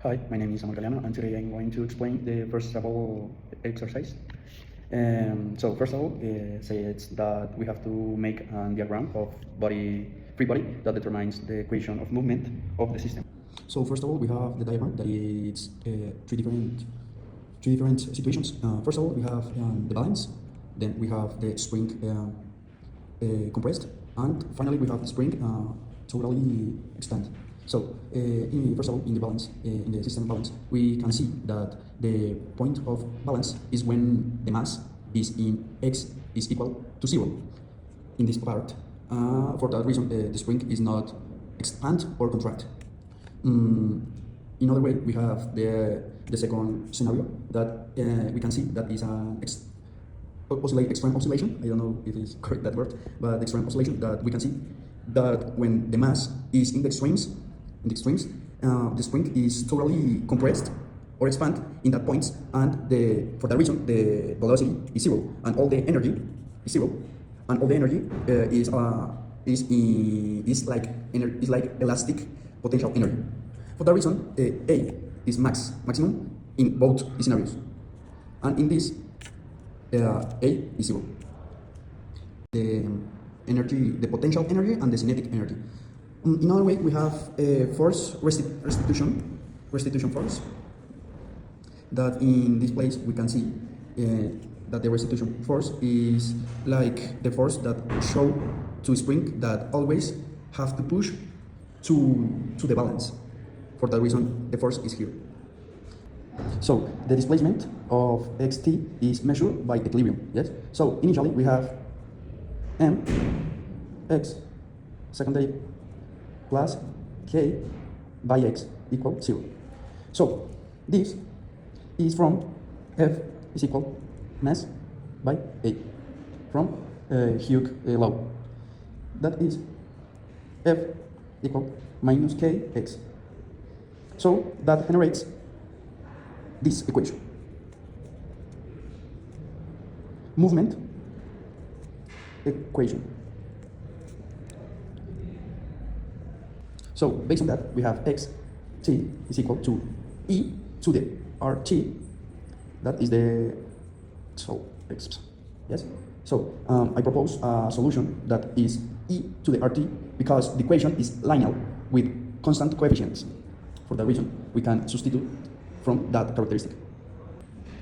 Hi, my name is Amor Galeano, and today I'm going to explain the first of all exercise. So first of all, say it's that we have to make a diagram of free body that determines the equation of movement of the system. So first of all, we have the diagram that is three different situations. First of all, we have the balance, then we have the spring compressed, and finally we have the spring totally expand. So, first of all, in the balance, in the system balance, we can see that the point of balance is when the mass is in x is equal to 0. In this part, for that reason, the spring is not expand or contract. In other way, we have the second scenario that we can see that is an extreme oscillation. I don't know if it's correct that word, but extreme oscillation that we can see that when the mass is in the extremes, the spring is totally compressed or expand in that point, and for that reason the velocity is 0 and all the energy is 0, and all the energy is like elastic potential energy. For that reason, A is maximum in both scenarios, and in this A is 0. The potential energy and the kinetic energy. In another way, we have force restitution force. That in this place we can see that the restitution force is like the force that show to spring that always have to push to the balance. For that reason, the force is here. So the displacement of xt is measured by equilibrium. Yes. So initially we have m x secondary plus k by x equal 0. So this is from F is equal mass by A from Hughes law. That is F equal minus kx. So that generates this equation. Movement equation. So based on that, we have xt is equal to e to the rt. That is the x. Yes. So I propose a solution that is e to the rt because the equation is linear with constant coefficients. For that reason, we can substitute from that characteristic.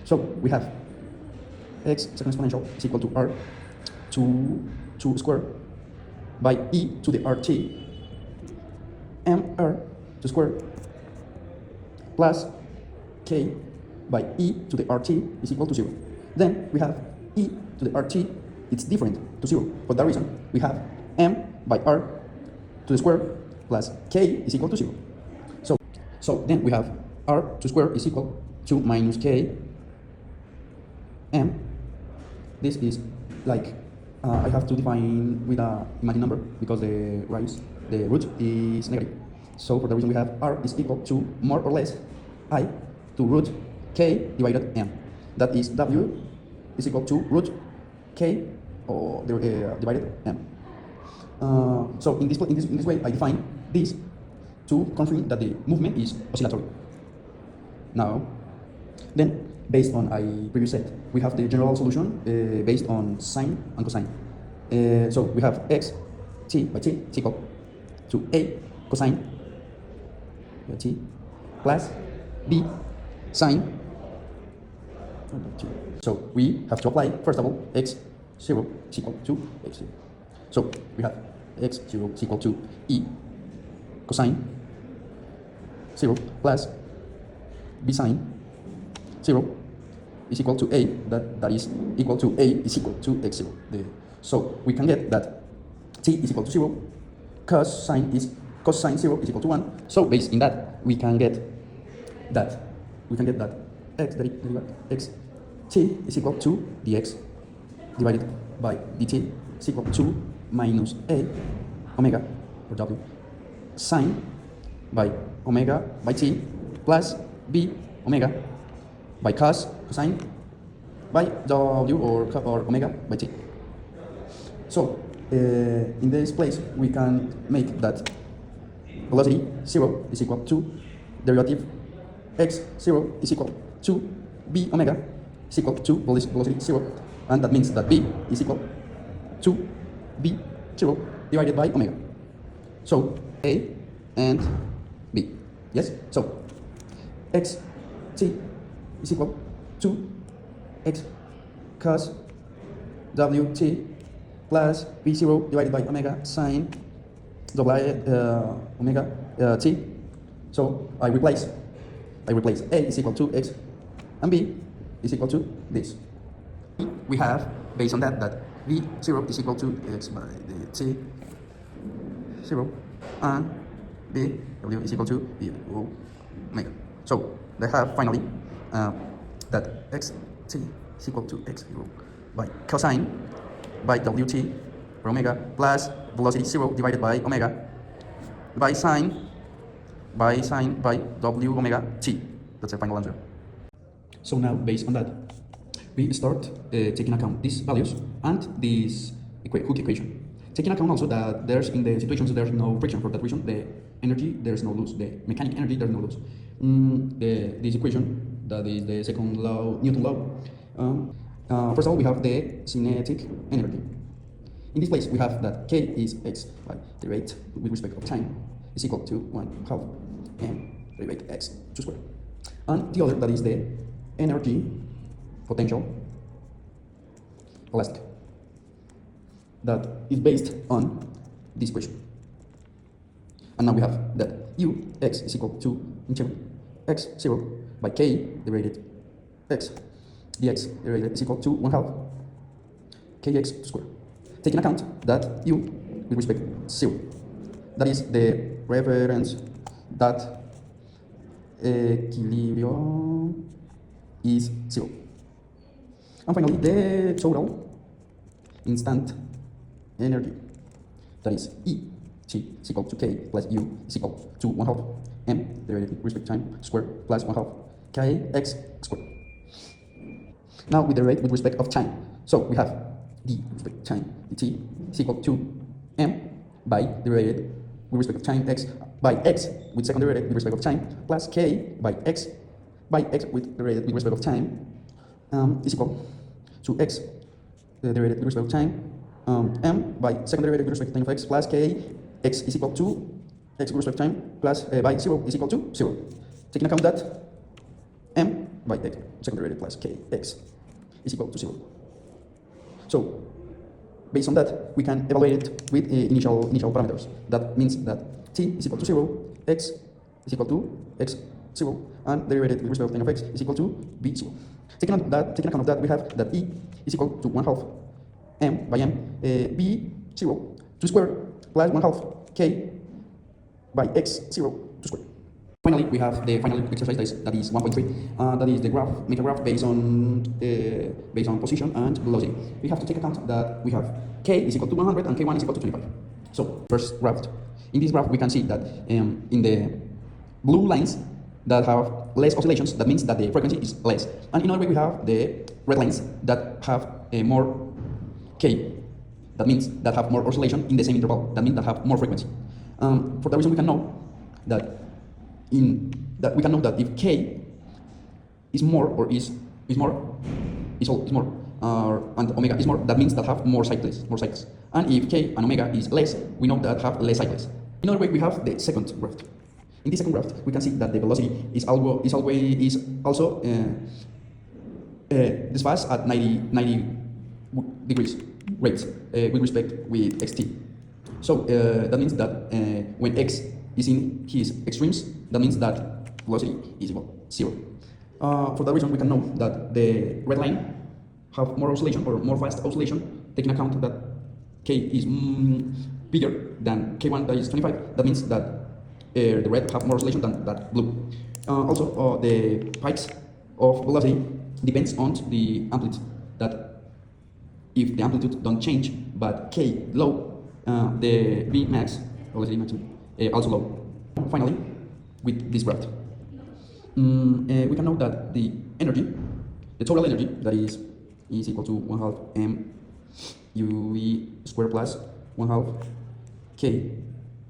So we have x second exponential is equal to r to square by e to the rt mr to square plus k by e to the rt is equal to 0. Then we have e to the rt, it's different to 0. For that reason, we have m by r to the square plus k is equal to 0. So then we have r to square is equal to minus k m. This is like I have to define with a imaginary number because the root is negative. So for the reason we have r is equal to more or less I to root k divided m. That is w is equal to root k or divided m. So in this way I define this to confirm that the movement is oscillatory. Now, then based on I previous set, we have the general solution based on sine and cosine. So we have x t by t is equal to a cosine t plus b sine. So we have to apply first of all x0 is equal to x0. So we have x0 is equal to e cosine 0 plus b sine 0 is equal to a, that is equal to a is equal to x0. So we can get that t is equal to 0, cos sine 0 is equal to 1. So based in that we can get that x t is equal to dx divided by dt is equal to minus a omega or w sine by omega by t plus b omega by cos cosine by w or omega by t. So in this place we can make that velocity 0 is equal to derivative x0 is equal to b omega is equal to velocity 0, and that means that b is equal to b0 divided by omega. So a and b. Yes? So xt is equal to x cos wt plus b0 divided by omega sine omega t. So I replace a is equal to x and b is equal to this. We have, based on that v0 is equal to x by the t 0 and b w is equal to b omega. So they have finally that xt is equal to x0 by cosine by wt per omega plus velocity 0 divided by omega by sine by w omega t. That's the final answer. So now, based on that, we start taking account these values and this Hooke equation. Taking account also that there's in the situations there's no friction. For that reason, the energy there's no loss. The mechanic energy there's no loss. This equation, that is the second law, Newton law. First of all, we have the kinetic energy. In this place, we have that k is x by the rate with respect of time is equal to 1/2 m derivate x to square. And the other, that is the energy potential elastic, that is based on this equation. And now we have that ux is equal to integral x0 by k derived x dx derived is equal to 1/2 kx to square. Taking account that u with respect to 0, that is the reference that equilibrium is 0. And finally, the total instant energy, that is E t is equal to k plus u is equal to 1/2 m derived with respect to time square plus 1/2 kx square. Now with the rate with respect of time, so we have d with respect to time dt is equal to m by the rate with respect of time x by x with second derivative with respect of time plus k by x with the rate with respect of time is equal to x the derivative with respect of time m by second derivative with respect to time of x plus k x is equal to x with respect to time plus by 0 is equal to 0. Taking account that m by x second derivative plus k x is equal to 0. So based on that, we can evaluate it with initial parameters. That means that t is equal to 0, x is equal to x0, and the derivative with respect of time of x is equal to b0. Taking account of that, we have that e is equal to 1/2 m by m b0 to square plus 1/2 k by x0 to square. Finally, we have the final exercise that is 1.3. That is the graph, make a graph based on position and velocity. We have to take account that we have k is equal to 100 and k1 is equal to 25. So first graph. In this graph, we can see that in the blue lines that have less oscillations, that means that the frequency is less. And in other way, we have the red lines that have more k. That means that have more oscillation in the same interval. That means that have more frequency. For that reason, we can know that if k is more or is more and omega is more, that means that have more cycles. And if k and omega is less, we know that have less cycles. In other way, we have the second graph. In this second graph, we can see that the velocity is also this fast at 90 degrees rates with respect with xt. So that means that when x is in his extremes, that means that velocity is equal to 0. For that reason, we can know that the red line have more oscillation or more fast oscillation, taking account that k is bigger than k1, that is 25. That means that the red have more oscillation than that blue. Also, the pikes of velocity depends on the amplitude. That if the amplitude don't change, but k low, the v max velocity maximum also low. Finally, with this graph, we can know that the energy, the total energy, that is equal to 1/2 m ue square plus 1/2 k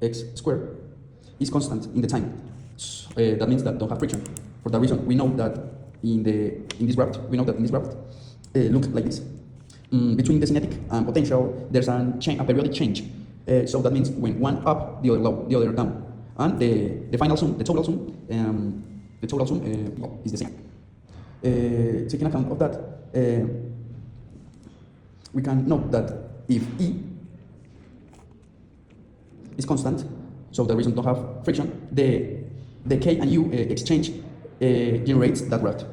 x square, is constant in the time. That means that don't have friction. For that reason, we know that in this graph, look like this. Between the cinetic and potential, there's a periodic change. So that means when one up, the other low, the other down, and the final sum, the total sum, is the same. Taking account of that, we can note that if E is constant, so the reason don't have friction, the K and U exchange generates that graph.